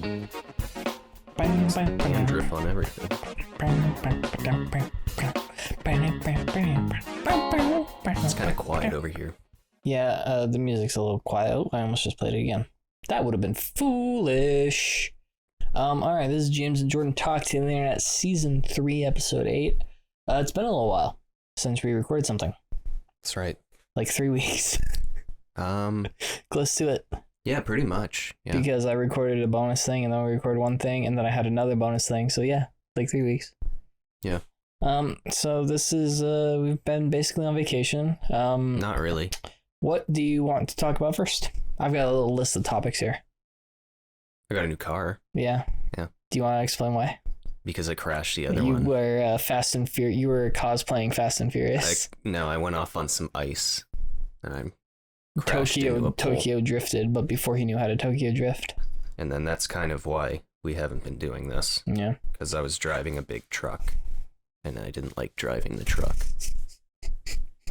Can drift on everything. It's kind of quiet over here. Yeah, the music's a little quiet. Oh, I almost just played it again. That would have been foolish. All right, this is James and Jordan Talk to the Internet, Season 3, Episode 8. It's been a little while since we recorded something. That's right. Like 3 weeks. Close to it. Yeah, pretty much. Yeah. Because I recorded a bonus thing, and then we recorded one thing, and then I had another bonus thing. So yeah, like 3 weeks. Yeah. So this is, we've been basically on vacation. Not really. What do you want to talk about first? I've got a little list of topics here. I got a new car. Yeah. Yeah. Do you want to explain why? Because I crashed the other one. You were Fast and Furious. You were cosplaying Fast and Furious. No, I went off on some ice, and I crashed into a pole. Tokyo drifted, but before he knew how to Tokyo drift. And then that's kind of why we haven't been doing this. Yeah. Because I was driving a big truck, and I didn't like driving the truck.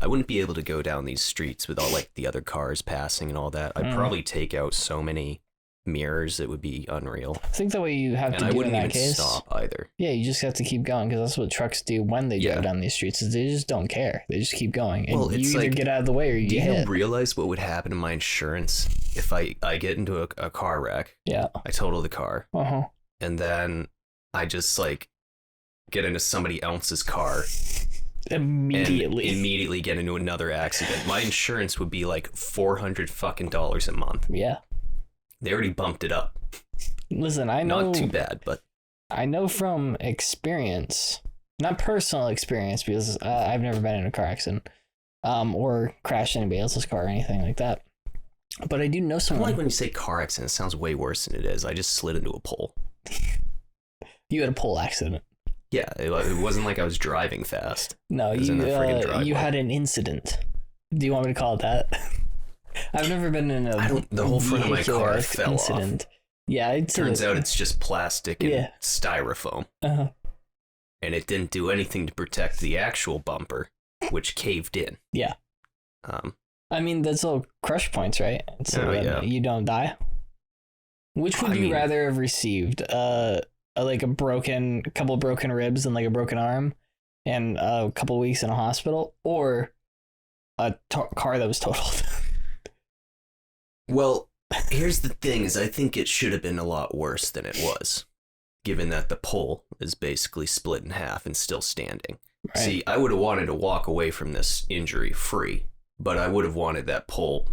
I wouldn't be able to go down these streets with all like the other cars passing and all that. I'd probably take out so many mirrors, it would be unreal. I think the way you have to do in that case. And I wouldn't even stop either. Yeah, you just have to keep going, because that's what trucks do when they drive down these streets. Is they just don't care. They just keep going. And well, you either get out of the way or you get hit. Do you realize what would happen to my insurance if I get into a car wreck? Yeah. I total the car. Uh-huh. And then I just like get into somebody else's car. Immediately get into another accident. My insurance would be like $400 a month. Yeah. They already bumped it up. Listen, I know. Not too bad, but I know from experience, not personal experience, because I've never been in a car accident, or crashed anybody else's car or anything like that. But I do know someone. I like when you say car accident, it sounds way worse than it is. I just slid into a pole. You had a pole accident. Yeah, it wasn't like I was driving fast. No, you had an incident. Do you want me to call it that? I've never been in the whole front of my car fell off. Yeah, it turns out it's just plastic and styrofoam. Uh-huh. And it didn't do anything to protect the actual bumper, which caved in. Yeah. I mean, that's all crush points, right? So you don't die. Which would you rather have received? Like a couple broken ribs and like a broken arm and a couple weeks in a hospital, or a car that was totaled? Well, here's the thing is I think it should have been a lot worse than it was, given that the pole is basically split in half and still standing. Right. See, I would have wanted to walk away from this injury free, but I would have wanted that pole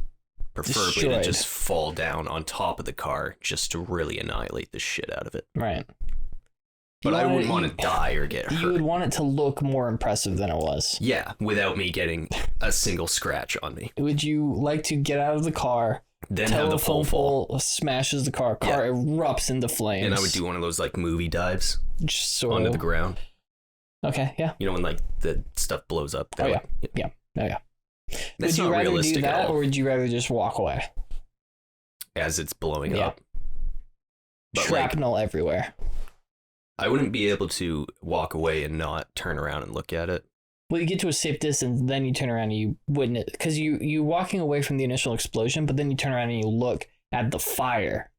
preferably to just fall down on top of the car just to really annihilate the shit out of it. Right. But I wouldn't want to die or get hurt. You would want it to look more impressive than it was. Yeah, without me getting a single scratch on me. Would you like to get out of the car, then have the pole fall, smashes the car erupts into flames, and I would do one of those like movie dives just onto the ground. Okay, yeah. You know when like the stuff blows up? Yeah. That's would you not rather realistic do that, at all. or would you rather just walk away? As it's blowing up. But shrapnel everywhere. I wouldn't be able to walk away and not turn around and look at it. Well, you get to a safe distance, then you turn around and you wouldn't, because you walking away from the initial explosion, but then you turn around and you look at the fire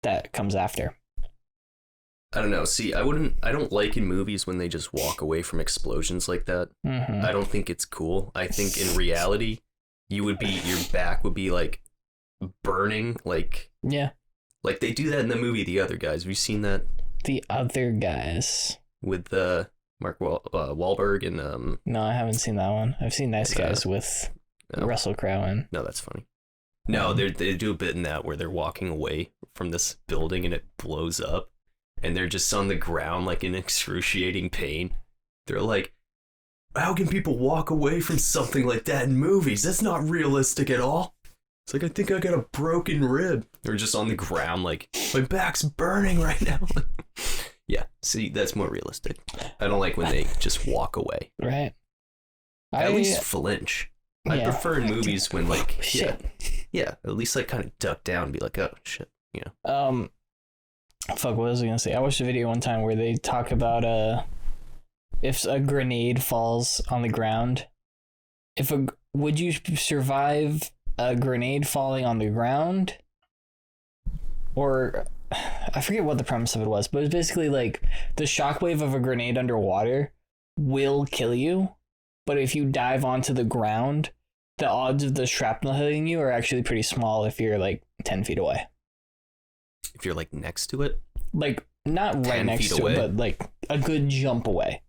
that comes after. I don't know. See, I don't like in movies when they just walk away from explosions like that. Mm-hmm. I don't think it's cool. I think in reality, your back would be like burning, like like they do that in the movie The Other Guys. Have you seen that? The Other Guys with Mark Wahlberg and No, I haven't seen that one. I've seen Nice Guys with Russell Crowe and. No, that's funny. No, they do a bit in that where they're walking away from this building and it blows up, and they're just on the ground like in excruciating pain. They're like, "How can people walk away from something like that in movies? That's not realistic at all." It's like, I think I got a broken rib. They're just on the ground like, my back's burning right now. Yeah, see, that's more realistic. I don't like when they just walk away. Right. At least flinch. I prefer in movies when like, shit. Yeah, at least like kind of duck down and be like, oh, shit, Fuck, what was I going to say? I watched a video one time where they talk about if a grenade falls on the ground, would you survive a grenade falling on the ground, or I forget what the premise of it was, but it's basically like the shockwave of a grenade underwater will kill you, but if you dive onto the ground, the odds of the shrapnel hitting you are actually pretty small if you're like 10 feet away. If you're like next to it? Like not right next to it, but like a good jump away.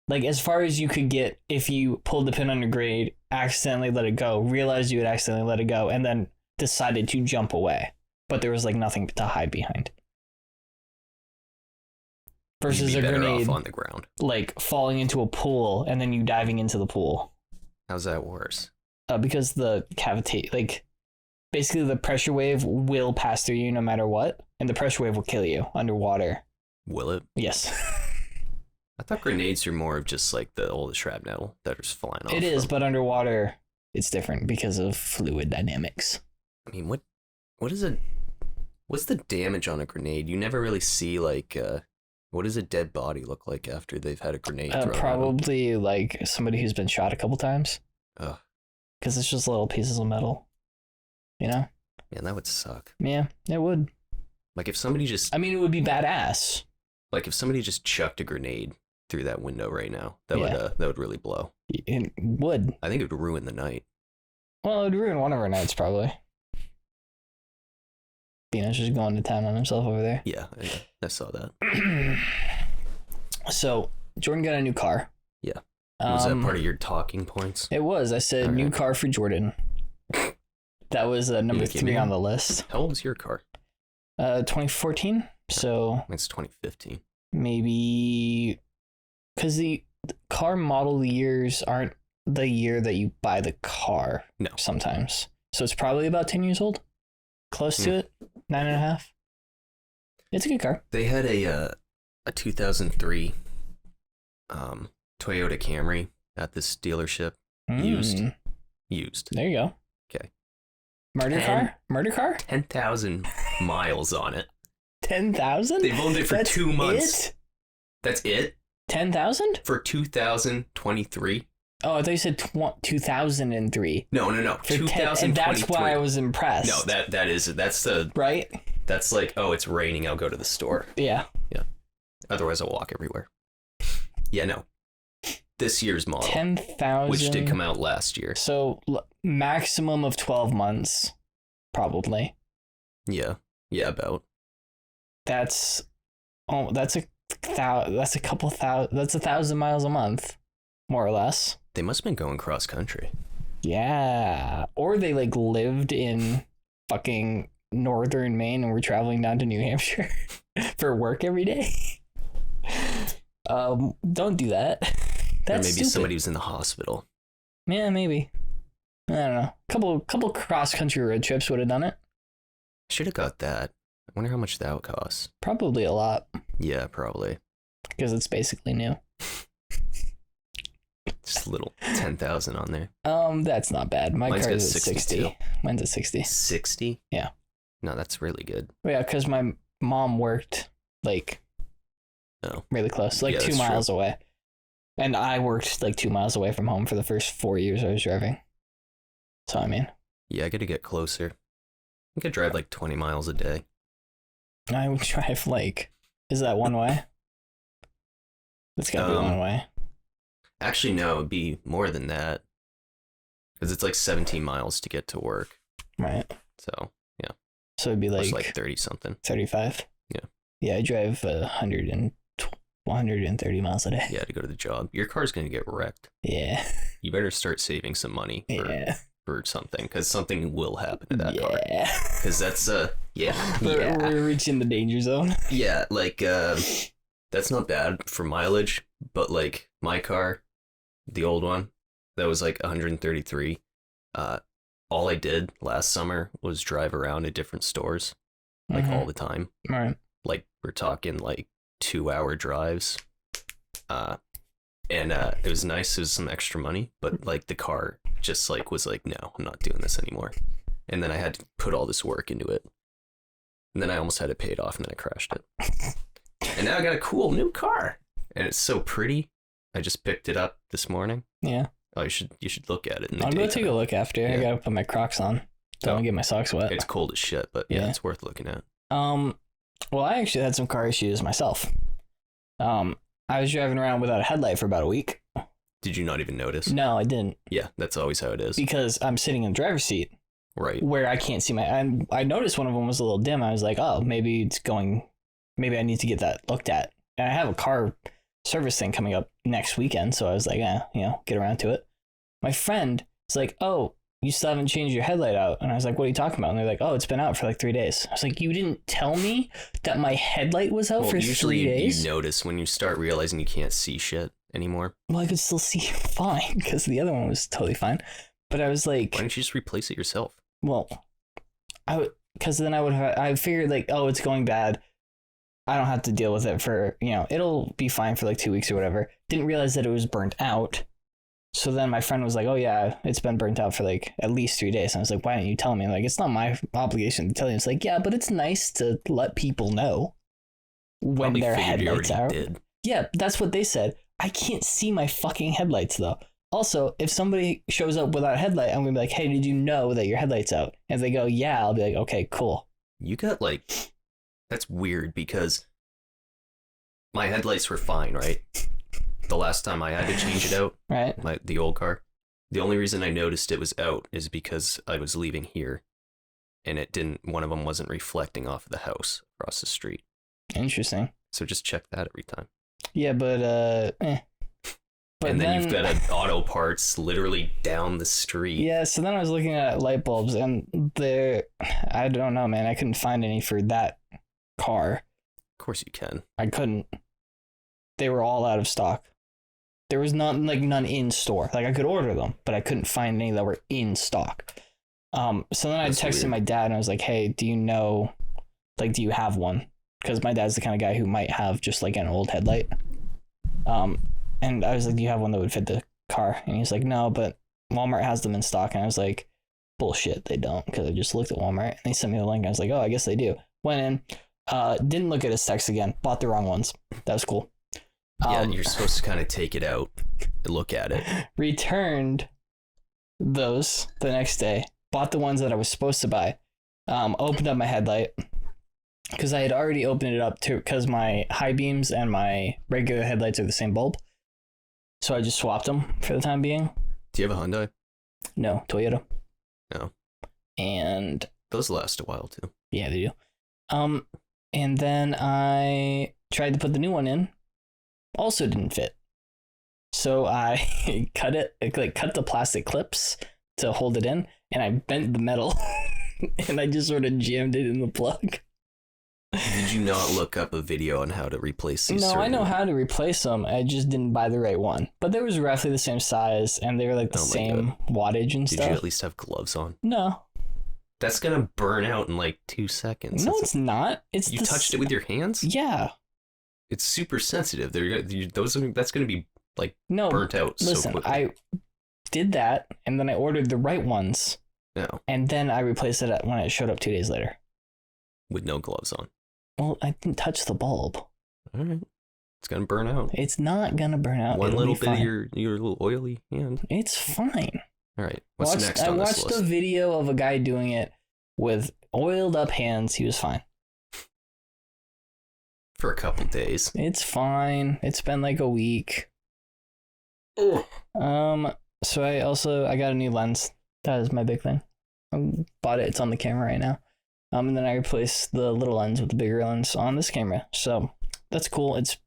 Like as far as you could get if you pulled the pin on your grenade, accidentally let it go, realized you had accidentally let it go, and then decided to jump away. But there was like nothing to hide behind. Versus a grenade off on the ground, like falling into a pool and then you diving into the pool. How's that worse? Because the cavity, like basically the pressure wave will pass through you no matter what, and the pressure wave will kill you underwater. Will it? Yes. I thought grenades are more of just like all the shrapnel that are just flying off. It is, but underwater it's different because of fluid dynamics. I mean, what's the damage on a grenade? You never really see like what does a dead body look like after they've had a grenade thrown probably like somebody who's been shot a couple times. Ugh. Because it's just little pieces of metal, you know? Man, that would suck. Yeah, it would. Like if somebody just... I mean, it would be badass. Like if somebody just chucked a grenade through that window right now, that would really blow. It would. I think it would ruin the night. Well, it would ruin one of our nights, probably. Dino's just going to town on himself over there. Yeah, I saw that. So, Jordan got a new car. Yeah. Was that part of your talking points? It was. I said, new car for Jordan. That was number 3 on the list. How old is your car? 2014. So it's 2015. Maybe because the car model years aren't the year that you buy the car. No. Sometimes. So it's probably about 10 years old. Close to it. 9.5. It's a good car. They had a 2003 Toyota Camry at this dealership. Used. There you go. Okay. Murder car? 10,000 miles on it. 10,000? They've owned it for 2 months. It? That's it? 10,000? For 2023. Oh, I thought you said 2003. No. 2023. And that's why I was impressed. No, that's the... Right? That's like, oh, it's raining, I'll go to the store. Yeah. Yeah. Otherwise, I'll walk everywhere. Yeah, no. This year's model. 10,000. Which did come out last year. So, maximum of 12 months, probably. Yeah. Yeah, about. That's a couple thousand. That's 1,000 miles a month, more or less. They must have been going cross country. Yeah. Or they like lived in fucking northern Maine and were traveling down to New Hampshire for work every day. Don't do that. That's or maybe stupid. Somebody was in the hospital. Yeah, maybe. I don't know. Couple cross country road trips would have done it. Should have got that. I wonder how much that would cost. Probably a lot. Yeah, probably. Because it's basically new. Just a little 10,000 on there. That's not bad. Mine's car's at 60. Mine's at 60. 60? Yeah. No, that's really good. Yeah, because my mom worked like really close, like 2 miles away. And I worked like 2 miles away from home for the first 4 years I was driving. So, I mean. Yeah, I got to get closer. I could drive like 20 miles a day. I would drive like, is that one way? It's got to be one way. Actually, no, it'd be more than that. Because it's like 17 miles to get to work. Right. So, yeah. So it'd be like 30 something. 35? Yeah. Yeah, I drive 130 miles a day. Yeah, to go to the job. Your car's going to get wrecked. Yeah. You better start saving some money for something, because something will happen to that car. Yeah. Because that's, We're reaching the danger zone. Yeah, like, that's not bad for mileage, but like my car, the old one, that was like 133. All I did last summer was drive around to different stores, like all the time. Right. Like we're talking like 2-hour drives. And it was nice. It was some extra money, but like the car just like was like, no, I'm not doing this anymore. And then I had to put all this work into it. And then I almost had it paid off, and then I crashed it. And now I got a cool new car, and it's so pretty. I just picked it up this morning. Yeah. Oh, you should look at it. I'll go take a look after. Yeah. I gotta put my Crocs on. Don't want to get my socks wet. It's cold as shit, but yeah, it's worth looking at. Well, I actually had some car issues myself. I was driving around without a headlight for about a week. Did you not even notice? No, I didn't. Yeah, that's always how it is. Because I'm sitting in the driver's seat. Right. Where I can't see I noticed one of them was a little dim. I was like, oh, maybe I need to get that looked at. And I have a car service thing coming up next weekend. So I was like, get around to it. My friend is like, oh, you still haven't changed your headlight out. And I was like, what are you talking about? And they're like, oh, it's been out for like 3 days. I was like, you didn't tell me that my headlight was out for 3 days? Usually you notice when you start realizing you can't see shit anymore. Well, I could still see fine because the other one was totally fine. But I was like, why don't you just replace it yourself? Well, because then I figured like, oh, it's going bad. I don't have to deal with it for, it'll be fine for like 2 weeks or whatever. Didn't realize that it was burnt out. So then my friend was like, oh yeah, it's been burnt out for like at least 3 days. And I was like, why didn't you tell me? Like, it's not my obligation to tell you. It's like, yeah, but it's nice to let people know when their headlights are. Yeah, that's what they said. I can't see my fucking headlights though. Also, if somebody shows up without a headlight, I'm going to be like, hey, did you know that your headlight's out? And if they go, yeah, I'll be like, okay, cool. You got that's weird because my headlights were fine, right? The last time I had to change it out, right? The old car. The only reason I noticed it was out is because I was leaving here and one of them wasn't reflecting off of the house across the street. Interesting. So just check that every time. Yeah, but and then you've got an auto parts literally down the street. Yeah, so then I was looking at light bulbs and I don't know, man. I couldn't find any for that car. Of course you can. I couldn't. They were all out of stock. There was none in store. Like I could order them, but I couldn't find any that were in stock. So then I texted my dad and I was like, hey, do you know, like, do you have one? Because my dad's the kind of guy who might have just like an old headlight. And I was like, do you have one that would fit the car? And he's like, no, but Walmart has them in stock. And I was like, bullshit, they don't. Because I just looked at Walmart and they sent me the link. I was like, oh, I guess they do. Went in, didn't look at his text again. Bought the wrong ones. That was cool. Yeah, you're supposed to kind of take it out and look at it. Returned those the next day. Bought the ones that I was supposed to buy. Opened up my headlight. Because I had already opened it up too. Because my high beams and my regular headlights are the same bulb. So I just swapped them for the time being. Do you have a Hyundai? No, Toyota. No. And those last a while too. Yeah, they do. And then I tried to put the new one in. Also didn't fit. So I cut the plastic clips to hold it in, and I bent the metal, and I just sort of jammed it in the plug. Did you not look up a video on how to replace these? No, I know how to replace them. I just didn't buy the right one. But they was roughly the same size, and they were like the same wattage and stuff. Did you at least have gloves on? No. That's gonna burn out in like 2 seconds. No, it's not. You touched it with your hands? Yeah. It's super sensitive. That's gonna be like burnt out. Listen, so quickly. I did that, and then I ordered the right ones. No. And then I replaced it when it showed up 2 days later. With no gloves on. Well, I didn't touch the bulb. All right. It's gonna burn out. It's not gonna burn out. One little bit of your little oily hand. It's fine. All right. What's next on this list? I watched a video of a guy doing it with oiled up hands. He was fine. For a couple days. It's fine. It's been like a week. Ugh. So I got a new lens. That is my big thing. I bought it. It's on the camera right now. And then I replaced the little lens with the bigger lens on this camera. So that's cool. It's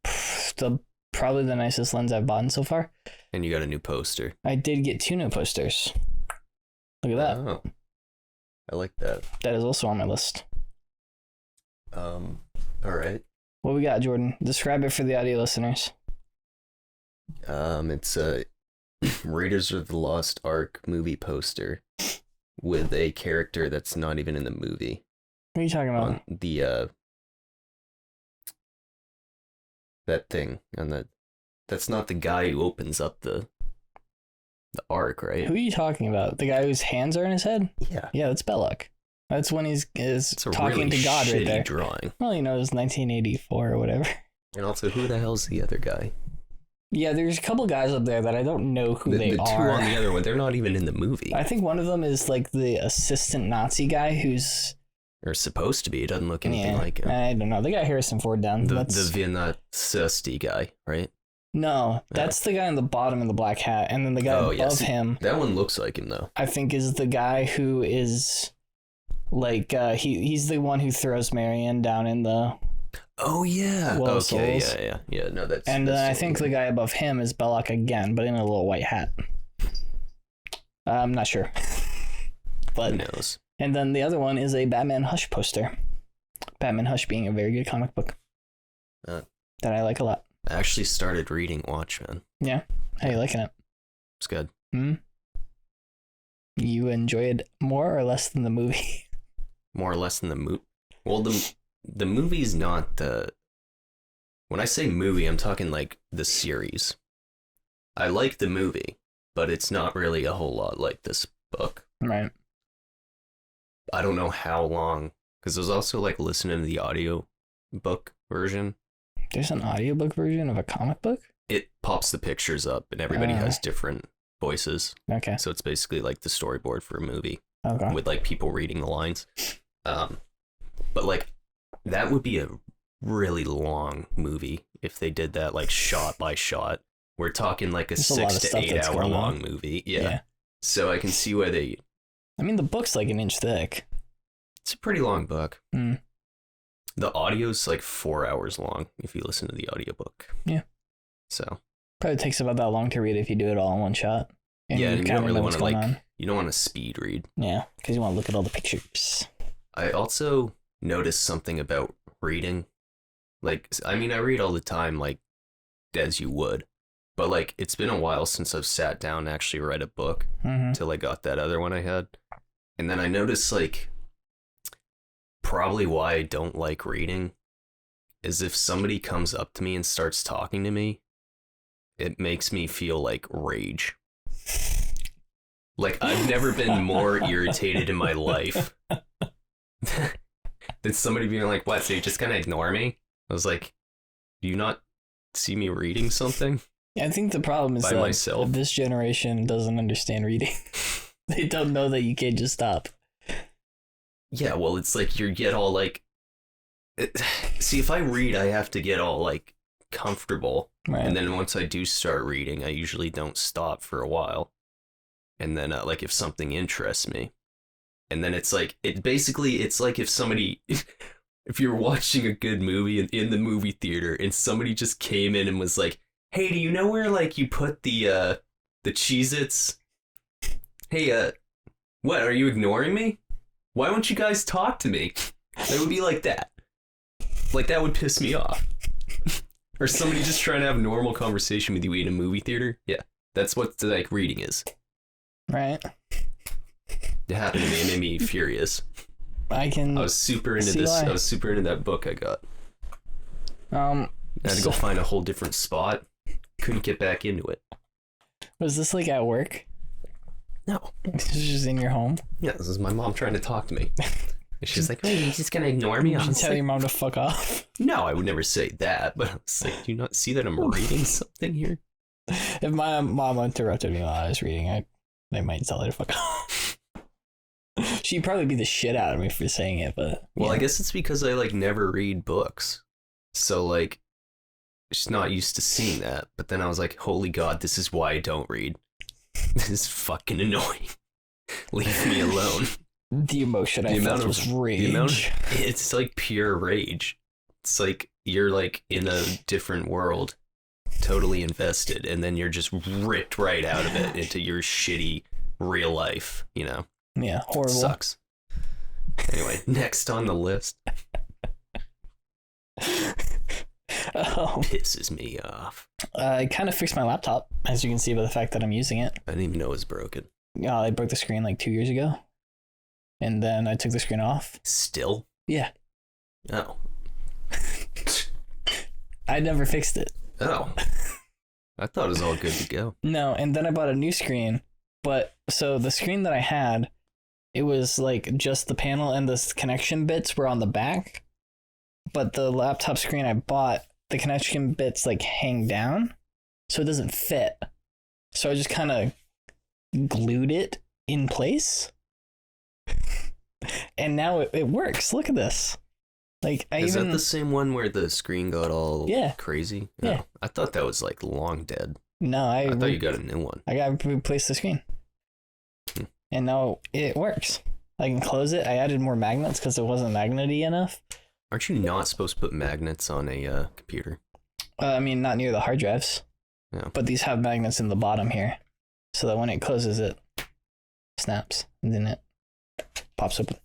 probably the nicest lens I've bought so far. And you got a new poster. I did get 2 new posters. Look at that. Oh, I like that. That is also on my list. All right. What we got, Jordan? Describe it for the audio listeners. It's a Raiders of the Lost Ark movie poster with a character that's not even in the movie. What are you talking about? On the that thing on that's not the guy who opens up the ark, right? Who are you talking about? The guy whose hands are in his head? Yeah. Yeah, that's Belloc. That's when he's talking really to God right there. Drawing. Well, it was 1984 or whatever. And also, who the hell's the other guy? Yeah, there's a couple guys up there that I don't know who they are. The 2 on the other one, they're not even in the movie. I think one of them is like the assistant Nazi guy who's Or supposed to be. It doesn't look anything like him. I don't know. They got Harrison Ford down. The Vienna Susty guy, right? No, that's the guy on the bottom in the black hat, and then the guy above him. That one looks like him though. I think is the guy who is like he's the one who throws Marion down in the. Oh yeah. Well, okay. Souls. Yeah. No, that's. And that's then I think the guy above him is Belloc again, but in a little white hat. I'm not sure. But who knows? And then the other one is a Batman Hush poster. Batman Hush being a very good comic book that I like a lot. I actually started reading Watchmen. Yeah, how you liking it? It's good. You enjoyed more or less than the movie? More or less than the movie. Well, the movie's not the. When I say movie, I'm talking like the series. I like the movie, but it's not really a whole lot like this book. Right. I don't know how long, because there's also like listening to the audio book version. There's an audiobook version of a comic book? It pops the pictures up and everybody has different voices. Okay. So it's basically like the storyboard for a movie. Okay. With like people reading the lines. But like that would be a really long movie if they did that like shot by shot. We're talking like a 6 to 8 hour long movie. Yeah. So I can see why they. I mean, the book's like an inch thick. It's a pretty long book. The audio's like 4 hours long if you listen to the audiobook. Yeah. So probably takes about that long to read if you do it all in one shot. And you don't really want to like. You don't want to speed read. Yeah, because you want to look at all the pictures. I also noticed something about reading. Like, I mean, I read all the time, like, as you would. But, like, it's been a while since I've sat down and actually read a book till I got that other one I had. And then I noticed, like, probably why I don't like reading is if somebody comes up to me and starts talking to me, it makes me feel like rage. Like, I've never been more irritated in my life than somebody being like, what, so you're just gonna ignore me? I was like, do you not see me reading something? I think the problem is that this generation doesn't understand reading. They don't know that you can't just stop. Yeah, well, it's like you get all like... See, if I read, I have to get all like comfortable. Right. And then once I do start reading, I usually don't stop for a while. And then like if something interests me. And then it's like, it's like if somebody... If you're watching a good movie in the movie theater and somebody just came in and was like, hey, do you know where like you put the Cheez-Its? Hey, what, are you ignoring me? Why won't you guys talk to me? It would be like that. Like that would piss me off. Or somebody just trying to have a normal conversation with you in a movie theater. Yeah, that's what like reading is. Right. It happened to me. It made me furious. I was super into this. I was super into that book I got. I had to go find a whole different spot. Couldn't get back into it. Was this like at work? No. This is just in your home? Yeah, this is my mom trying to talk to me. And she's like, "Wait, he's just gonna ignore me?" You tell your mom to fuck off. No, I would never say that. But I was like, "Do you not see that I'm reading something here?" If my mom interrupted me while I was reading, I might tell her to fuck off. She'd probably beat the shit out of me for saying it, but... Well, I guess it's because I, like, never read books. So, like, she's not used to seeing that. But then I was like, holy God, this is why I don't read. This is fucking annoying. Leave me alone. The emotion I felt was rage. It's, like, pure rage. It's like you're, like, in a different world, totally invested, and then you're just ripped right out of it into your shitty real life, you know? Yeah, horrible. Sucks. Anyway, next on the list. Pisses me off. I kind of fixed my laptop, as you can see by the fact that I'm using it. I didn't even know it was broken. Yeah, I broke the screen like 2 years ago. And then I took the screen off. Still? Yeah. Oh. I never fixed it. Oh. I thought it was all good to go. No, and then I bought a new screen. But, so the screen that I had, it was like just the panel and the connection bits were on the back. But the laptop screen I bought, the connection bits like hang down. So it doesn't fit. So I just kind of glued it in place. And now it works. Look at this. Like, Is that the same one where the screen got all crazy? No. Yeah. I thought that was like long dead. No, I thought you got a new one. I got to replace the screen. And now it works. I can close it. I added more magnets because it wasn't magnety enough. Aren't you not supposed to put magnets on a computer? I mean, not near the hard drives. Yeah. But these have magnets in the bottom here. So that when it closes, it snaps. And then it pops open.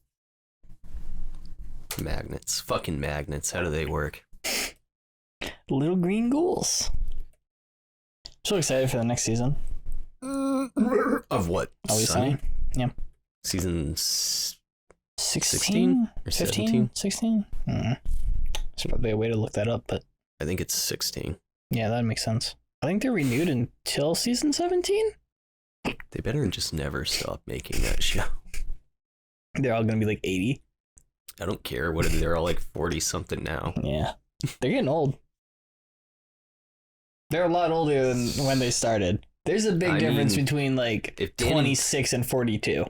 Magnets. Fucking magnets. How do they work? Little green ghouls. So excited for the next season. Of what? Always Sunny? Yeah. Season 16 or 15? 17? 16? There's probably a way to look that up, but I think it's 16. Yeah, that makes sense. I think they're renewed until season 17. They better just never stop making that show. They're all gonna be like 80. I don't care. What if they're all like 40 something now? Yeah. They're getting old. They're a lot older than when they started. There's a big difference between like 26 and 42.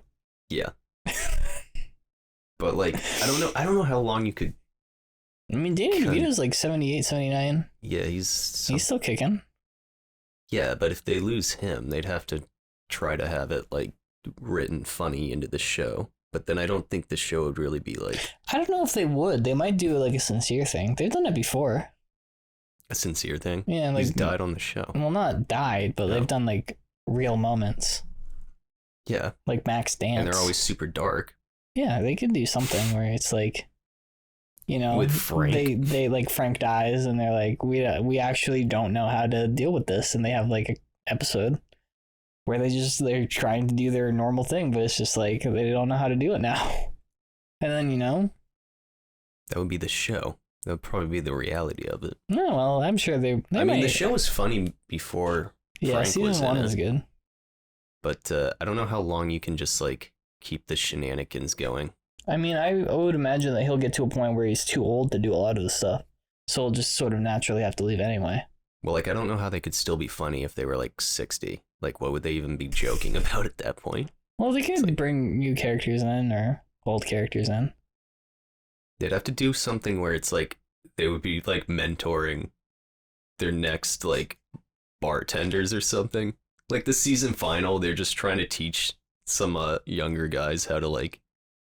Yeah. But like, I don't know how long you could. I mean, Danny DeVito's like 78, 79. Yeah, he's still kicking. Yeah, but if they lose him, they'd have to try to have it like written funny into the show. But then I don't think the show would really be like. I don't know if they would. They might do like a sincere thing. They've done it before. A sincere thing? Yeah, like he's died on the show. Well, not died, but they've done like real moments. Yeah. Like Max Dance. And they're always super dark. Yeah, they could do something where it's like, you know, with Frank. They like Frank dies and they're like, we actually don't know how to deal with this, and they have like an episode where they're trying to do their normal thing, but it's just like they don't know how to do it now. And then, you know, that would be the show. That would probably be the reality of it. No, well, I'm sure they mean, the show was funny before. Yeah, Frank season 1 was good. But I don't know how long you can just like keep the shenanigans going. I mean, I would imagine that he'll get to a point where he's too old to do a lot of the stuff, so he'll just sort of naturally have to leave anyway. Well, like, I don't know how they could still be funny if they were like 60. Like, what would they even be joking about at that point? Well, they could bring new characters in or old characters in. They'd have to do something where it's like they would be like mentoring their next like bartenders or something. Like the season final, they're just trying to teach some younger guys how to like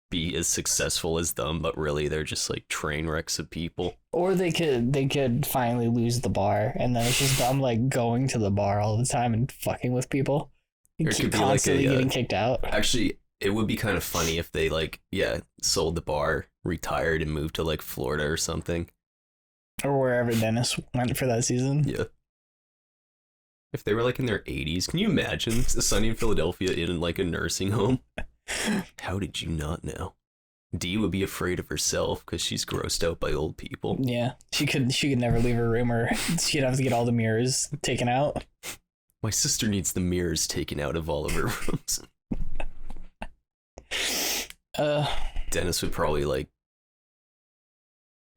be as successful as them, but really they're just like train wrecks of people. Or they could finally lose the bar, and then it's just them like going to the bar all the time and fucking with people. You keep constantly getting kicked out. Actually, it would be kind of funny if they like sold the bar, retired, and moved to like Florida or something, or wherever Dennis went for that season. Yeah. If they were like in their 80s, can you imagine Sunny in Philadelphia in like a nursing home? How did you not know? Dee would be afraid of herself because she's grossed out by old people. Yeah, she could never leave her room, or she'd have to get all the mirrors taken out. My sister needs the mirrors taken out of all of her rooms. Dennis would probably like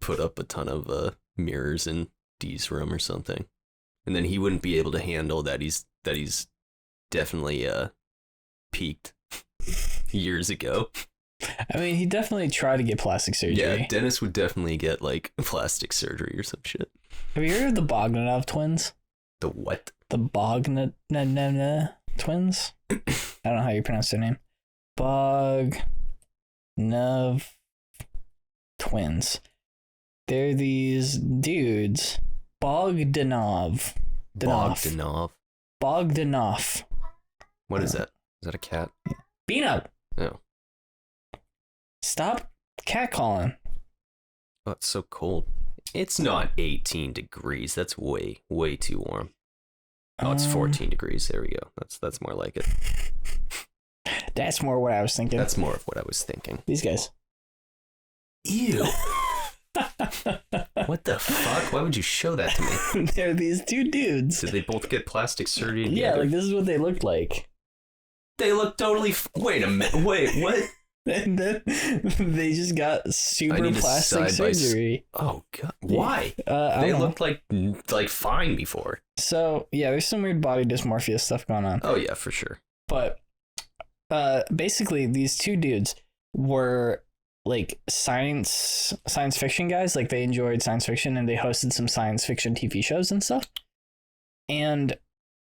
put up a ton of mirrors in Dee's room or something, and then he wouldn't be able to handle that he's definitely peaked years ago. I mean, he definitely tried to get plastic surgery. Yeah, Dennis would definitely get like plastic surgery or some shit. Have you heard of the Bogdanov twins? The what? The Bogdanov twins? I don't know how you pronounce their name. Bogdanov twins. They're these dudes. Bogdanov. What is that? Is that a cat? Beano. No. Stop catcalling. Oh, it's so cold. It's not 18 degrees. That's way, way too warm. Oh, it's 14 degrees. There we go. That's more like it. That's more what I was thinking. That's more of what I was thinking. These guys. Ew. What the fuck? Why would you show that to me? They're these two dudes. Did they both get plastic surgery together? Yeah, like this is what they looked like. They look totally... Wait a minute. Wait, what? And then they just got super plastic surgery. Oh, God. Why? They looked like fine before. So, yeah, there's some weird body dysmorphia stuff going on. Oh, yeah, for sure. But basically, these two dudes, were like science fiction guys. Like they enjoyed science fiction and they hosted some science fiction TV shows and stuff. And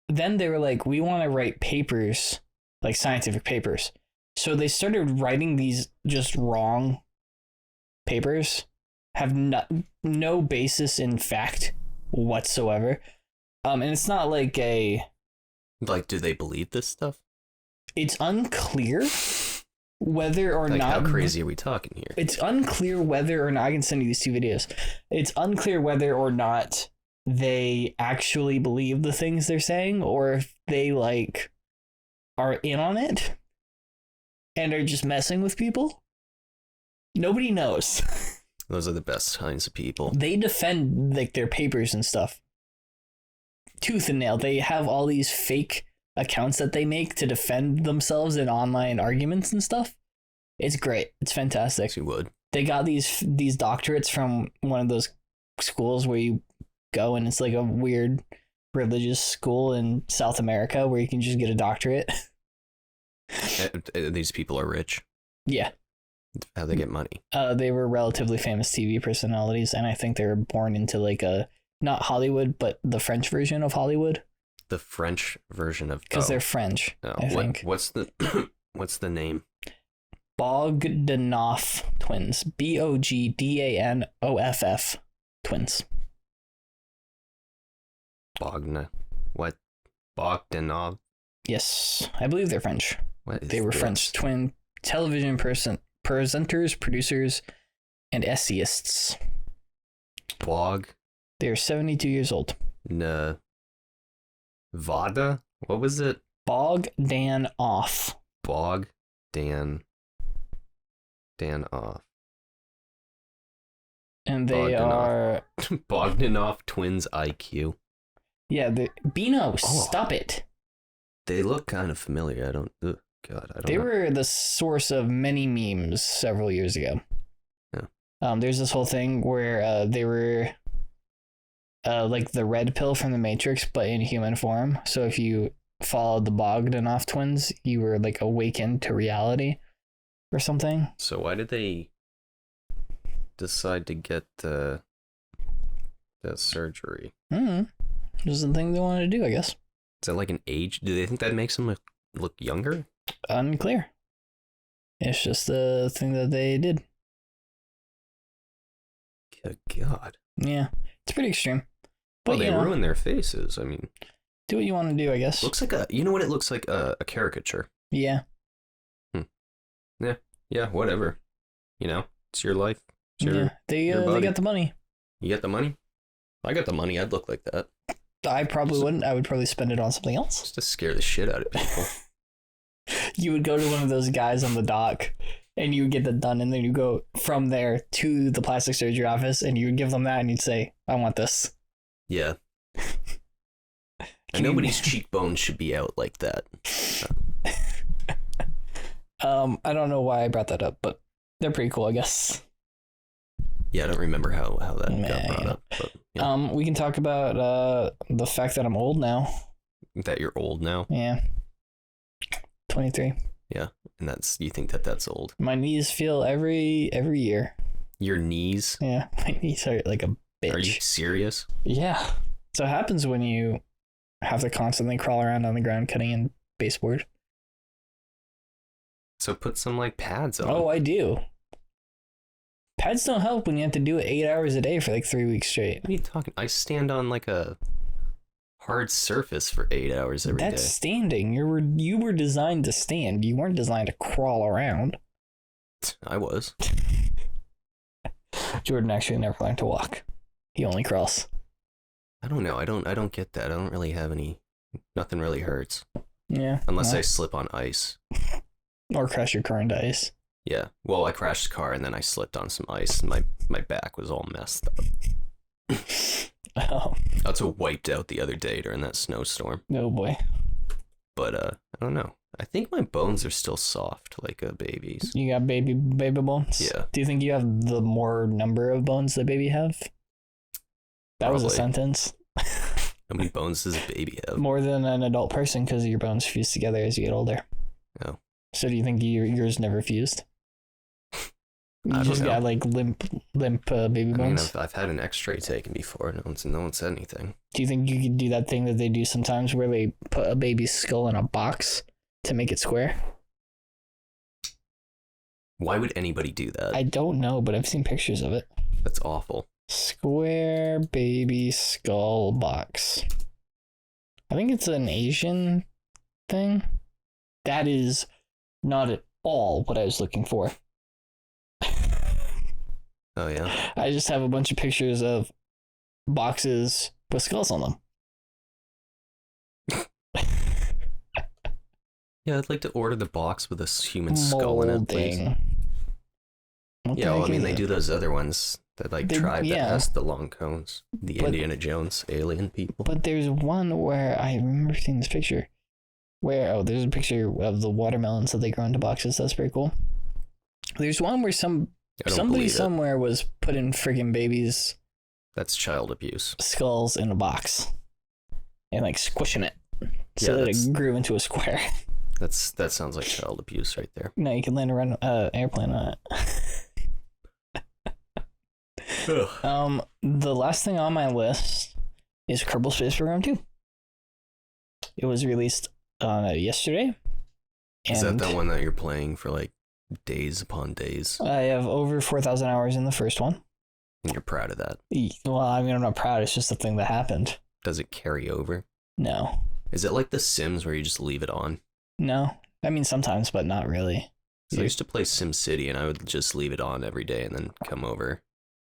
then they were like, we want to write papers, like scientific papers. So they started writing these just wrong papers, have no basis in fact whatsoever. And it's not like do they believe this stuff? It's unclear whether or like, not. How crazy are we talking here? It's unclear whether or not. I can send you these 2 videos. It's unclear whether or not they actually believe the things they're saying, or if they like are in on it and are just messing with people. Nobody knows. Those are the best kinds of people. They defend like their papers and stuff tooth and nail. They have all these fake accounts that they make to defend themselves in online arguments and stuff. It's great. It's fantastic. You would. They got these doctorates from one of those schools where you go and it's like a weird religious school in South America where you can just get a doctorate. These people are rich. Yeah. How they get money? They were relatively famous TV personalities, and I think they were born into like not Hollywood, but the French version of Hollywood. The French version of because they're French. I think. What's the name? Bogdanoff twins. Bogdanoff twins. What? Bogdanov? Yes, I believe they're French. They were this? French twin television presenters, producers, and essayists. They're 72 years old. Vada? What was it? Bogdanoff. Danoff. And they are Bogdanoff twins IQ. Yeah, Beano, stop it. They look kind of familiar. I don't know. They were the source of many memes several years ago. Yeah. There's this whole thing where they were like the red pill from the Matrix, but in human form. So if you followed the Bogdanoff twins, you were like awakened to reality or something. So why did they decide to get that surgery? This is the thing they wanted to do, I guess. Is that like an age? Do they think that makes them look younger? Unclear. It's just the thing that they did. Good God. Yeah, it's pretty extreme. But they ruin their faces. I mean, do what you want to do, I guess. Looks like you know what it looks like? A caricature. Yeah. Yeah, whatever. You know, it's your life. It's they got the money. You got the money? I got the money. I'd look like that. I probably wouldn't. I would probably spend it on something else. Just to scare the shit out of people. You would go to one of those guys on the dock and you would get that done, and then you go from there to the plastic surgery office and you would give them that and you'd say, I want this. Yeah. And nobody's cheekbones should be out like that. I don't know why I brought that up, but they're pretty cool, I guess. Yeah, I don't remember how that got brought up. But, yeah. We can talk about the fact that I'm old now. That you're old now? Yeah. 23. Yeah, and you think that's old? My knees feel every year. Your knees? Yeah, my knees hurt like a bitch. Are you serious? Yeah. So it happens when you have to constantly crawl around on the ground cutting in baseboard. So put some like pads on. Oh, I do. Pads don't help when you have to do it 8 hours a day for like 3 weeks straight. What are you talking? I stand on like a hard surface for 8 hours every day. That's standing. You were designed to stand. You weren't designed to crawl around. I was. Jordan actually never learned to walk. He only crawls. I don't know. I don't get that. I don't really have nothing really hurts. Yeah. Unless I slip on ice. Or crash your car into ice. Yeah. Well, I crashed the car and then I slipped on some ice and my back was all messed up. Oh. I was wiped out the other day during that snowstorm. Oh boy. But I don't know. I think my bones are still soft like a baby's. You got baby bones? Yeah. Do you think you have the more number of bones that baby have? That Probably. was a sentence. How many bones does a baby have? More than an adult person because your bones fuse together as you get older. Oh. So do you think yours never fused? You just got like limp baby bones. I mean, I've had an X-ray taken before. No one said anything. Do you think you could do that thing that they do sometimes where they put a baby's skull in a box to make it square? Why would anybody do that? I don't know, but I've seen pictures of it. That's awful. Square baby skull box. I think it's an Asian thing. That is not at all what I was looking for. Oh, yeah? I just have a bunch of pictures of boxes with skulls on them. Yeah, I'd like to order the box with a human skull in it, please. Yeah, well, I mean, they do those other ones. That tribe that has the long cones. Indiana Jones alien people. But there's one where I remember seeing this picture. There's a picture of the watermelons that they grow into boxes. That's pretty cool. There's one where somebody somewhere was putting friggin' babies. That's child abuse. Skulls in a box. And like squishing it. So that it grew into a square. That sounds like child abuse right there. No, you can land around an airplane on it. The last thing on my list is Kerbal Space Program 2. It was released yesterday. Is that the one that you're playing for like days upon days? I have over 4,000 hours in the first one. And you're proud of that? Well, I mean, I'm not proud. It's just a thing that happened. Does it carry over? No. Is it like The Sims where you just leave it on? No. I mean, sometimes, but not really. So I used to play SimCity and I would just leave it on every day and then come over.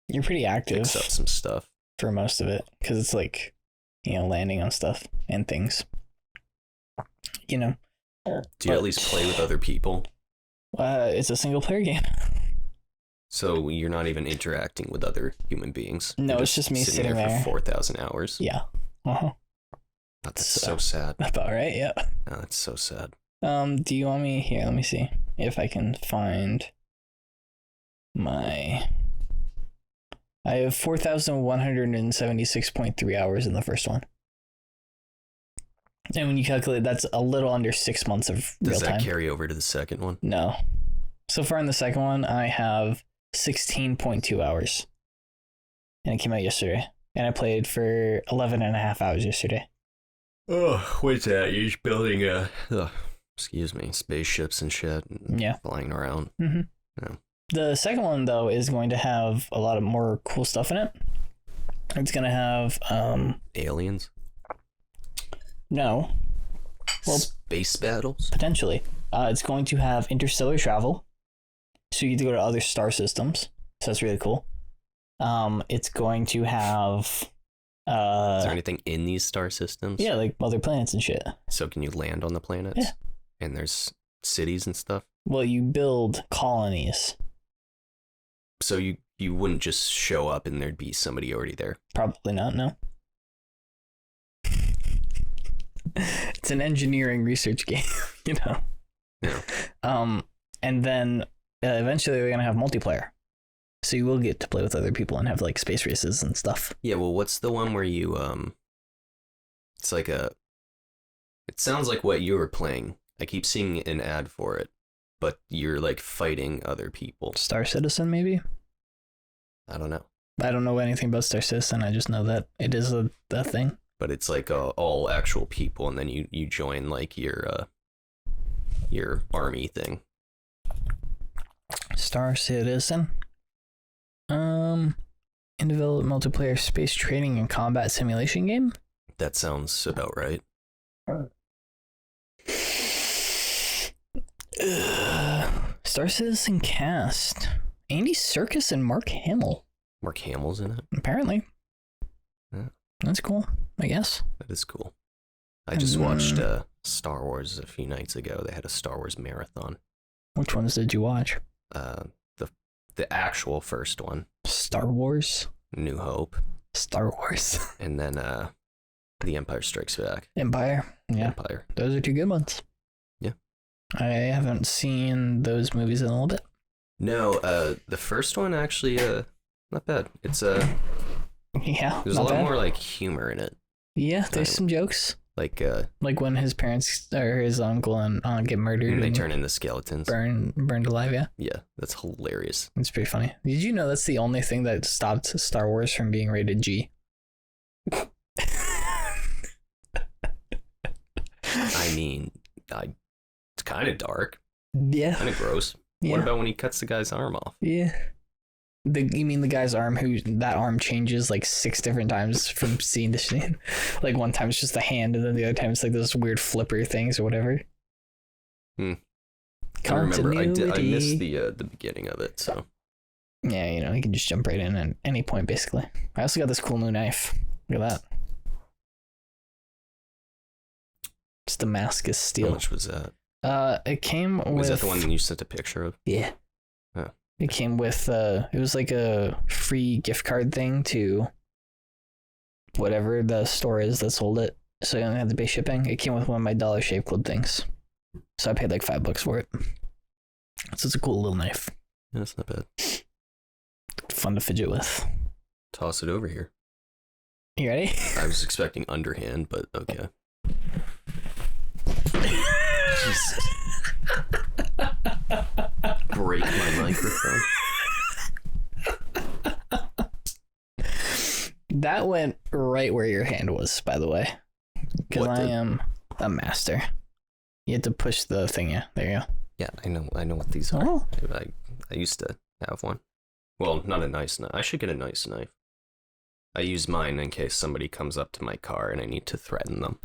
You're pretty active. Fix up some stuff. For most of it. Because it's like, landing on stuff and things. Do you at least play with other people? It's a single player game. So you're not even interacting with other human beings? No, it's just me sitting there for 4,000 hours? Yeah. Uh-huh. That's so sad. About right, yeah. Oh, that's so sad. Do you want me... Here, let me see if I can find my... I have 4,176.3 hours in the first one. And when you calculate, that's a little under 6 months of real time. Does that carry over to the second one? No. So far in the second one, I have 16.2 hours. And it came out yesterday. And I played for 11 and a half hours yesterday. Oh, what's that? You're just building spaceships and shit. And flying around. Mm-hmm. Yeah. The second one, though, is going to have a lot of more cool stuff in it. It's going to have... aliens? No. Well, space battles? Potentially. It's going to have interstellar travel. So you get to go to other star systems. So that's really cool. It's going to have... is there anything in these star systems? Yeah, like other planets and shit. So can you land on the planets? Yeah. And there's cities and stuff? Well, you build colonies. So you wouldn't just show up and there'd be somebody already there? Probably not, no. It's an engineering research game, Yeah. And then eventually they're going to have multiplayer. So you will get to play with other people and have like space races and stuff. Yeah, well, what's the one where you, it's like it sounds like what you were playing. I keep seeing an ad for it, but you're like fighting other people. Star Citizen, maybe? I don't know. I don't know anything about Star Citizen. I just know that it is a thing. But it's like all actual people, and then you join like your army thing. Star Citizen. In development multiplayer space training and combat simulation game. That sounds about right. Star Citizen cast: Andy Serkis and Mark Hamill. Mark Hamill's in it? Apparently. Yeah. That's cool, I guess. That is cool. I just watched Star Wars a few nights ago. They had a Star Wars marathon. Which ones did you watch? The actual first one. Star Wars? New Hope. Star Wars. And then The Empire Strikes Back. Empire. Yeah. Empire. Those are two good ones. Yeah. I haven't seen those movies in a little bit. No, the first one actually not bad. It's yeah. there's a lot more like humor in it. Yeah, there's some jokes. Like when his parents or his uncle and aunt get murdered and they turn into skeletons. Burned alive, yeah. Yeah, that's hilarious. It's pretty funny. Did you know that's the only thing that stopped Star Wars from being rated G? I mean, it's kind of dark. Yeah. Kind of gross. Yeah. What about when he cuts the guy's arm off? Yeah. You mean the guy's arm that arm changes like 6 different times from scene to scene? Like one time it's just a hand and then the other time it's like those weird flipper things or whatever. I remember I missed the beginning of it, so. Yeah, you can just jump right in at any point basically. I also got this cool new knife. Look at that. It's Damascus steel. How much was that? It came with... Was that the one you sent a picture of? Yeah. Oh. It came with, it was like a free gift card thing to whatever the store is that sold it. So you only had to pay shipping. It came with one of my Dollar Shave Club things. So I paid like $5 for it. So it's a cool little knife. Yeah, that's not bad. Fun to fidget with. Toss it over here. You ready? I was expecting underhand, but okay. Jesus. Break my microphone. That went right where your hand was, by the way. Because I am a master. You have to push the thing, yeah. There you go. Yeah, I know what these are. Oh. I used to have one. Well, not a nice knife. I should get a nice knife. I use mine in case somebody comes up to my car and I need to threaten them.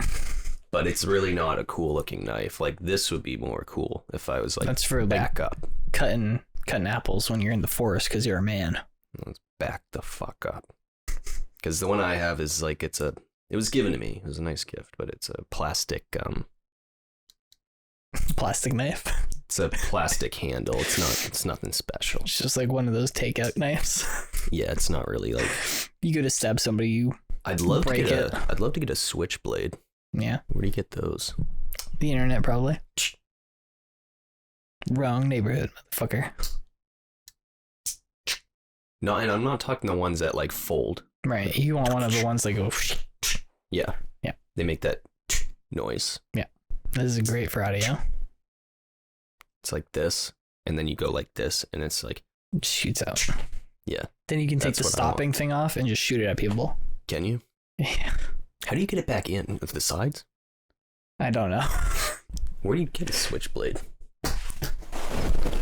But it's really not a cool looking knife. Like this would be more cool if I was like that's for back up. Cutting apples when you're in the forest because you're a man. Let's back the fuck up. Because the one I have is like it was given to me. It was a nice gift, but it's a plastic plastic knife. It's a plastic handle. It's nothing special. It's just like one of those takeout knives. Yeah, it's not really like you go to stab somebody, I'd love to get a switchblade. Yeah. Where do you get those? The internet, probably. Wrong neighborhood, motherfucker. No, and I'm not talking the ones that like fold. Right. You want one of the ones that go. Yeah. Yeah. They make that noise. Yeah. This is great for audio. It's like this, and then you go like this, and it's like it shoots out. Yeah. Then you can take the stopping thing off and just shoot it at people. Can you? Yeah. How do you get it back in? With the sides? I don't know. Where do you get a switchblade?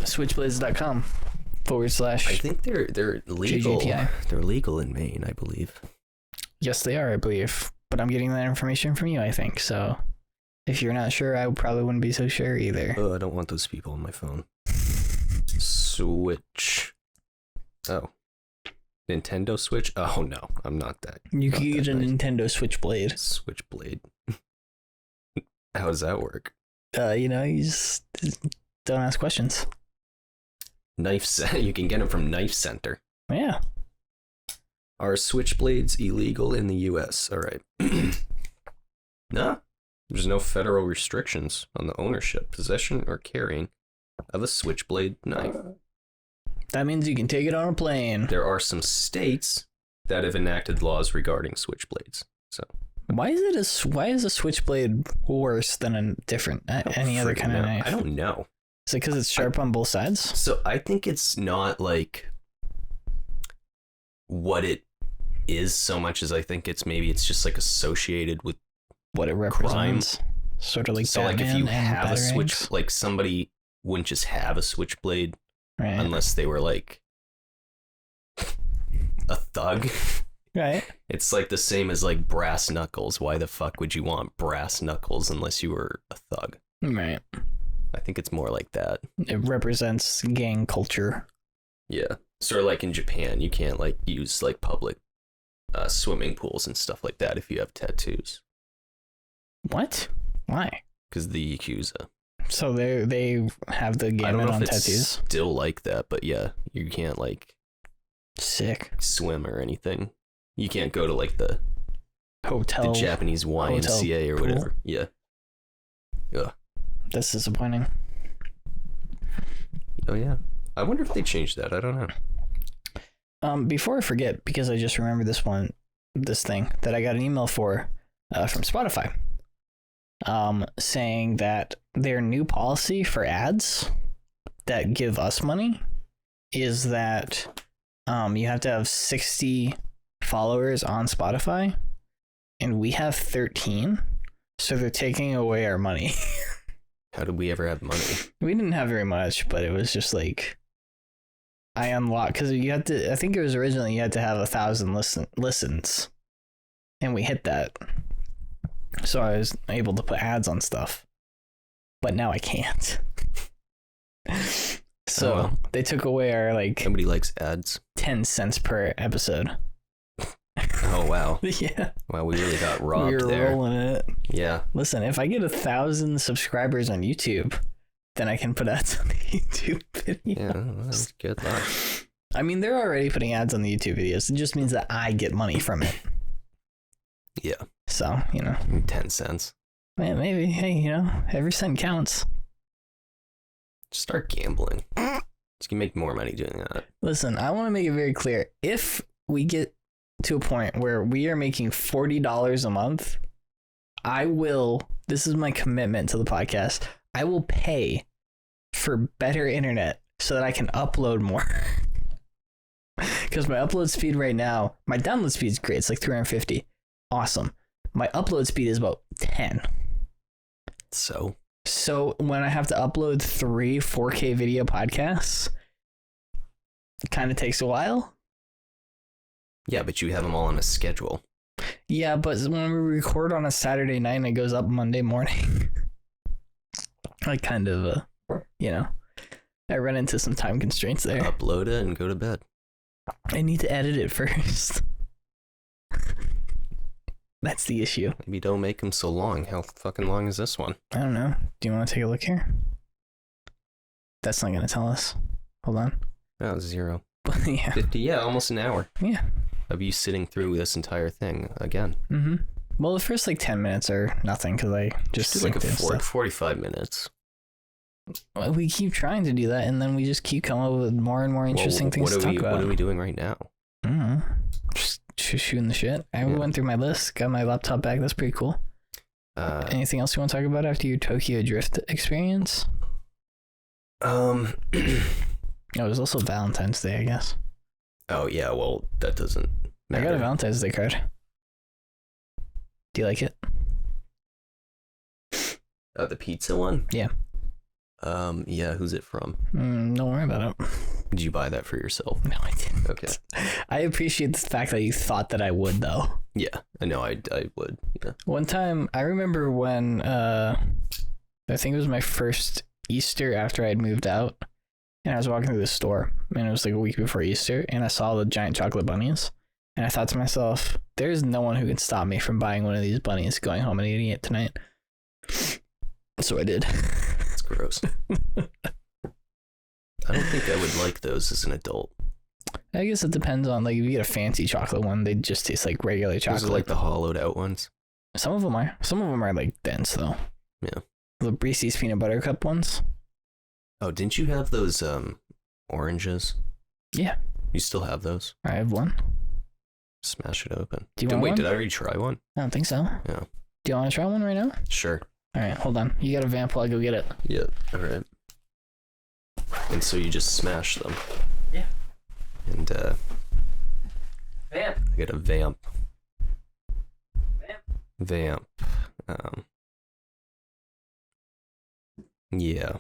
Switchblades.com / I think they're legal. JJTI. They're legal in Maine, I believe. Yes, they are, I believe. But I'm getting that information from you, I think. So if you're not sure, I probably wouldn't be so sure either. Oh, I don't want those people on my phone. Switch. Oh. Nintendo Switch? Oh no, I'm not that. You can get a Nintendo Switchblade. Switchblade. How does that work? You just don't ask questions. Knife Center. You can get them from Knife Center. Yeah. Are switchblades illegal in the U.S.? All right. No. There's no federal restrictions on the ownership, possession, or carrying of a switchblade knife. That means you can take it on a plane. There are some states that have enacted laws regarding switchblades. So why is a switchblade worse than any other kind of knife? I don't know. Is it because it's sharp on both sides? So I think it's not like what it is so much as I think it's just like associated with what it represents. Crime. Sort of like so Batman, like if you have a batarangs. switch, like somebody wouldn't just have a switchblade. Right. Unless they were like a thug. Right. It's like the same as like brass knuckles. Why the fuck would you want brass knuckles unless you were a thug? Right. I think it's more like that. It represents gang culture. Yeah. Sort of like in Japan, you can't like use like public swimming pools and stuff like that if you have tattoos. What? Why? Because the Yakuza. So they have the gamut on tattoos. Still like that, but yeah, you can't like swim or anything. You can't go to like the hotel, the Japanese YMCA or whatever. Pool. Yeah. Yeah. That's disappointing. Oh yeah. I wonder if they changed that. I don't know. Before I forget, because I just remembered this thing that I got an email for from Spotify. saying that their new policy for ads that give us money is that you have to have 60 followers on Spotify, and we have 13, so they're taking away our money. How did we ever have money? We didn't have very much, but it was just like I unlocked, because you had to, I think it was originally you had to have 1,000 listens, and we hit that. So I was able to put ads on stuff, but now I can't. So they took away our nobody likes ads. 10 cents per episode. Oh wow. Yeah. Wow, we really got robbed we were there. rolling it. Yeah. Listen, if I get 1,000 subscribers on YouTube, then I can put ads on the YouTube videos. Yeah, that's good luck. I mean, they're already putting ads on the YouTube videos. It just means that I get money from it. Yeah. So, 10 cents. Man, maybe. Hey, every cent counts. Just start gambling. You can make more money doing that. Listen, I want to make it very clear. If we get to a point where we are making $40 a month, I will, this is my commitment to the podcast, I will pay for better internet so that I can upload more. Because my upload speed right now, my download speed is great. It's like 350. Awesome. My upload speed is about 10. So when I have to upload 3 4K video podcasts, it kind of takes a while. Yeah, but you have them all on a schedule. Yeah, but when we record on a Saturday night and it goes up Monday morning, I kind of, I run into some time constraints there. Upload it and go to bed. I need to edit it first. That's the issue. Maybe don't make them so long. How fucking long is this one? I don't know. Do you want to take a look here? That's not going to tell us. Hold on. Oh, 0. Yeah. 50, yeah, almost an hour. Yeah. Of you sitting through this entire thing again. Mm-hmm. Well, the first 10 minutes are nothing because I just do 45 minutes. Well, we keep trying to do that, and then we just keep coming up with more and more interesting things to talk about. What are we doing right now? I don't know. Just shooting the shit. I went through my list, got my laptop back. That's pretty cool. Anything else you want to talk about after your Tokyo Drift experience? It was also Valentine's Day, I guess. Oh, yeah, well, that doesn't matter. I got a Valentine's Day card. Do you like it? The pizza one? Yeah. Yeah, who's it from? Don't worry about it. Did you buy that for yourself? No, I didn't. Okay. I appreciate the fact that you thought that I would, though. Yeah, I know I would. Yeah. One time, I remember when, I think it was my first Easter after I had moved out, and I was walking through the store, and it was a week before Easter, and I saw the giant chocolate bunnies, and I thought to myself, there's no one who can stop me from buying one of these bunnies, going home and eating it tonight. So I did. That's gross. I don't think I would like those as an adult. I guess it depends on, if you get a fancy chocolate one, they just taste like regular chocolate. Those are the hollowed out ones. Some of them are. Some of them are dense though. Yeah. The Reese's peanut butter cup ones. Oh, didn't you have those oranges? Yeah. You still have those? I have one. Smash it open. Do you want one? Did I already try one? I don't think so. Yeah. Do you want to try one right now? Sure. All right, hold on. You got a vamp while I go get it. Yep. All right. And so you just smash them. Yeah. And vamp. I get a vamp. Vamp. Yeah.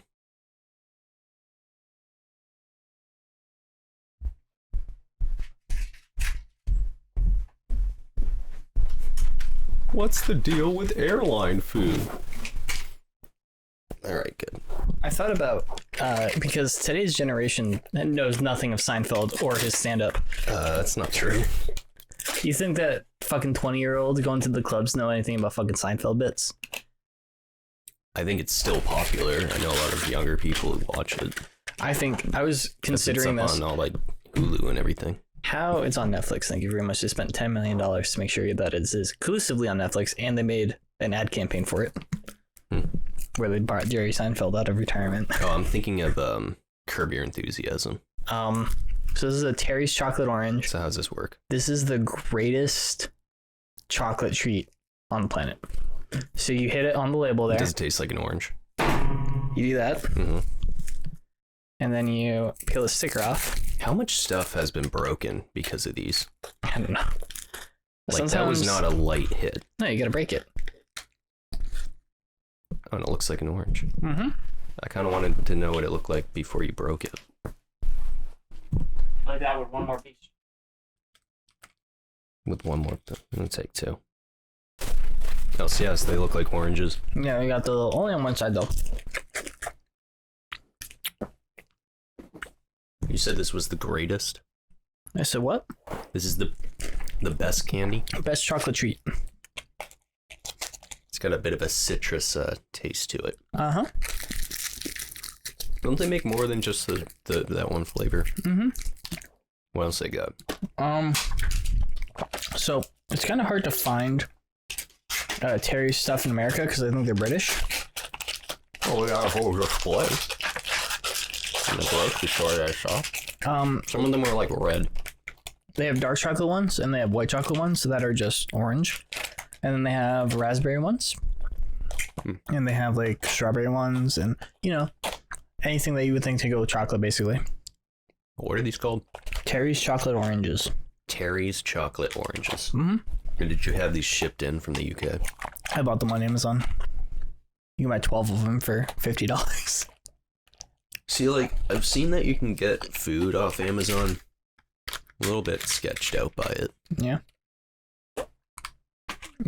What's the deal with airline food? All right, good. I thought about, because today's generation knows nothing of Seinfeld or his stand-up. That's not true. You think that fucking 20-year-olds going to the clubs know anything about fucking Seinfeld bits? I think it's still popular. I know a lot of younger people who watch it. I think I was considering this on all Hulu and everything. How it's on Netflix. Thank you very much. They spent $10 million to make sure that it is exclusively on Netflix, and they made an ad campaign for it, where they brought Jerry Seinfeld out of retirement. Oh, I'm thinking of Curb Your Enthusiasm. So this is a Terry's Chocolate Orange. So how does this work? This is the greatest chocolate treat on the planet. So you hit it on the label there. It doesn't taste like an orange. You do that. Mm-hmm. And then you peel the sticker off. How much stuff has been broken because of these? I don't know. Like, sometimes... that was not a light hit. No, you gotta break it. Oh, and it looks like an orange. Mm-hmm. I kind of wanted to know what it looked like before you broke it. Like that with one more piece. With one more. I'm gonna take two. Oh, so yes, they look like oranges. Yeah, we got the only on one side though. You said this was the greatest? I said what? This is the best candy? Best chocolate treat. It's got a bit of a citrus taste to it. Uh-huh. Don't they make more than just that one flavor? Mm-hmm. What else they got? So it's kind of hard to find Terry's stuff in America because I think they're British. Oh, we got a whole display. In the grocery store that I saw. Some of them were like red. They have dark chocolate ones and they have white chocolate ones that are just orange. And then they have raspberry ones. And they have like strawberry ones and, you know, anything that you would think to go with chocolate, basically. What are these called? Terry's chocolate oranges. Terry's chocolate oranges. Mm-hmm. And did you have these shipped in from the UK? I bought them on Amazon. You can buy 12 of them for $50. See, like, I've seen that you can get food off Amazon. A little bit sketched out by it. Yeah.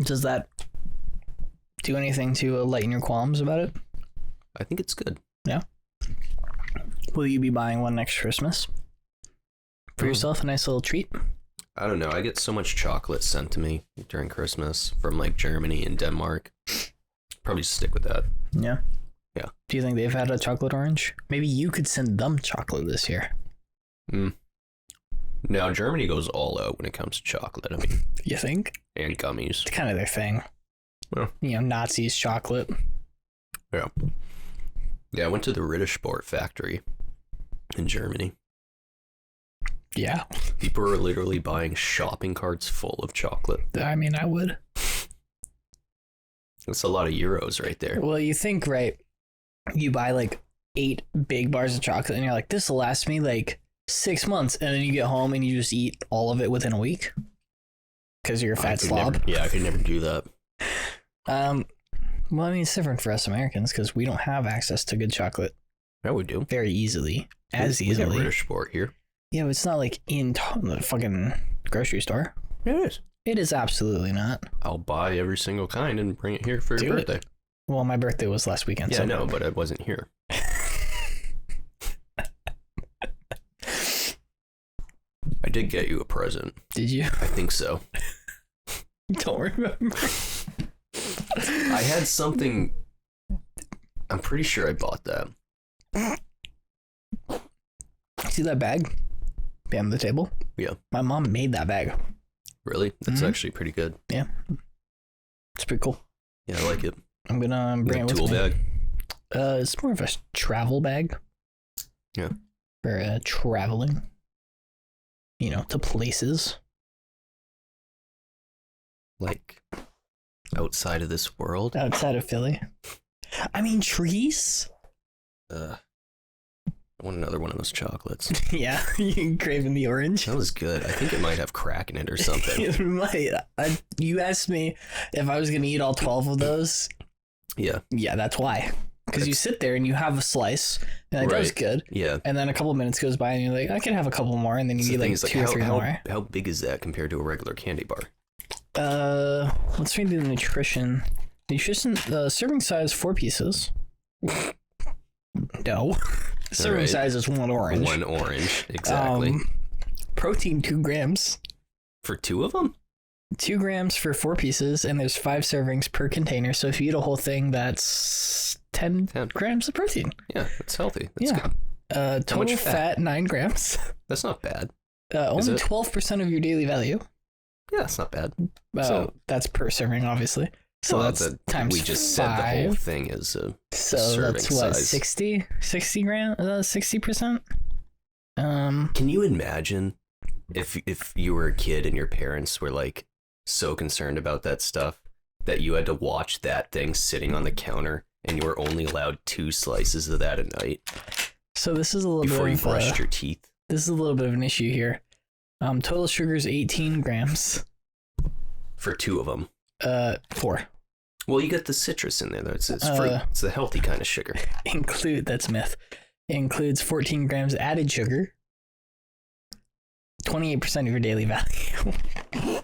Does that do anything to lighten your qualms about it? I think it's good. Yeah. Will you be buying one next Christmas? For yourself, a nice little treat? I don't know. I get so much chocolate sent to me during Christmas from, like, Germany and Denmark. Probably stick with that. Yeah. Yeah. Do you think they've had a chocolate orange? Maybe you could send them chocolate this year. Now, Germany goes all out when it comes to chocolate. I mean, you think? And gummies. It's kind of their thing. Yeah. You know, Nazis, chocolate. Yeah. Yeah, I went to the Rittersport factory in Germany. Yeah. People were literally buying shopping carts full of chocolate. I mean, I would. That's a lot of euros right there. Well, you think, right? You buy like 8 big bars of chocolate and you're like, this will last me like 6 months. And then you get home and you just eat all of it within a week. Because you're a fat slob. I could never do that. Well, I mean, it's different for us Americans because we don't have access to good chocolate. Yeah, we do. Very easily. Easily. We got Rittersport here. Yeah, but it's not like in the fucking grocery store. It is. It is absolutely not. I'll buy every single kind and bring it here for your birthday. Well, my birthday was last weekend. Yeah, I know, but I wasn't here. I did get you a present. Did you? I think so. Don't remember. I had something. I'm pretty sure I bought that. See that bag behind the table? Yeah. My mom made that bag. Really? That's actually pretty good. Yeah. It's pretty cool. Yeah, I like it. I'm gonna bring it with tool me. bag. It's more of a travel bag. Yeah. For traveling. You know, to places. Like outside of this world? Outside of Philly. I mean, trees? I want another one of those chocolates. Yeah, you craving the orange? That was good. I think it might have crack in it or something. It might. You asked me if I was going to eat all 12 of those. Yeah. Yeah, that's why. Because you sit there and you have a slice, and it does good. Yeah. And then a couple of minutes goes by, and you're like, I can have a couple more, and then you eat like 2 or 3 more. How big is that compared to a regular candy bar? Let's read the nutrition. Serving size 4 pieces. No. Serving size is 1 orange. 1 orange, exactly. Protein 2 grams. For 2 of them? 2 grams for 4 pieces, and there's 5 servings per container. So if you eat a whole thing, that's 10 grams of protein. Yeah, that's healthy. That's good. Total fat 9 grams. That's not bad. Only 12% of your daily value. Yeah, that's not bad. So that's per serving, obviously. So that's times we just 5. said the whole thing is a so serving that's what, size. 60 grams, 60%. Can you imagine if you were a kid and your parents were like so concerned about that stuff that you had to watch that thing sitting on the counter, and you were only allowed 2 slices of that a night. So this is a little before bit you brushed your teeth. This is a little bit of an issue here. Total sugar is 18 grams. For 2 of them. 4. Well, you get the citrus in there, though. It's fruit. It's the healthy kind of sugar. That's myth. Includes 14 grams added sugar. 28% of your daily value.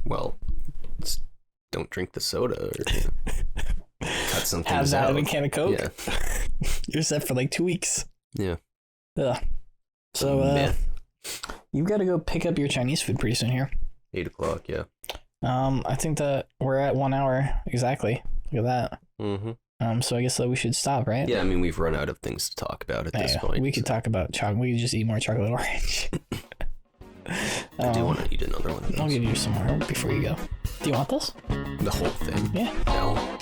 Well, don't drink the soda or cut some things Have that out. in a can of Coke. Yeah. You're set for like 2 weeks. Yeah. Ugh. So you've got to go pick up your Chinese food pretty soon here. 8 o'clock, yeah. I think that we're at 1 hour exactly. Look at that. Mm-hmm. So I guess that we should stop, right? Yeah, I mean, we've run out of things to talk about at this point. We could talk about chocolate. We could just eat more chocolate orange. I do want to eat another one. I'll give you some more before you go. Do you want this? The whole thing? Yeah. No.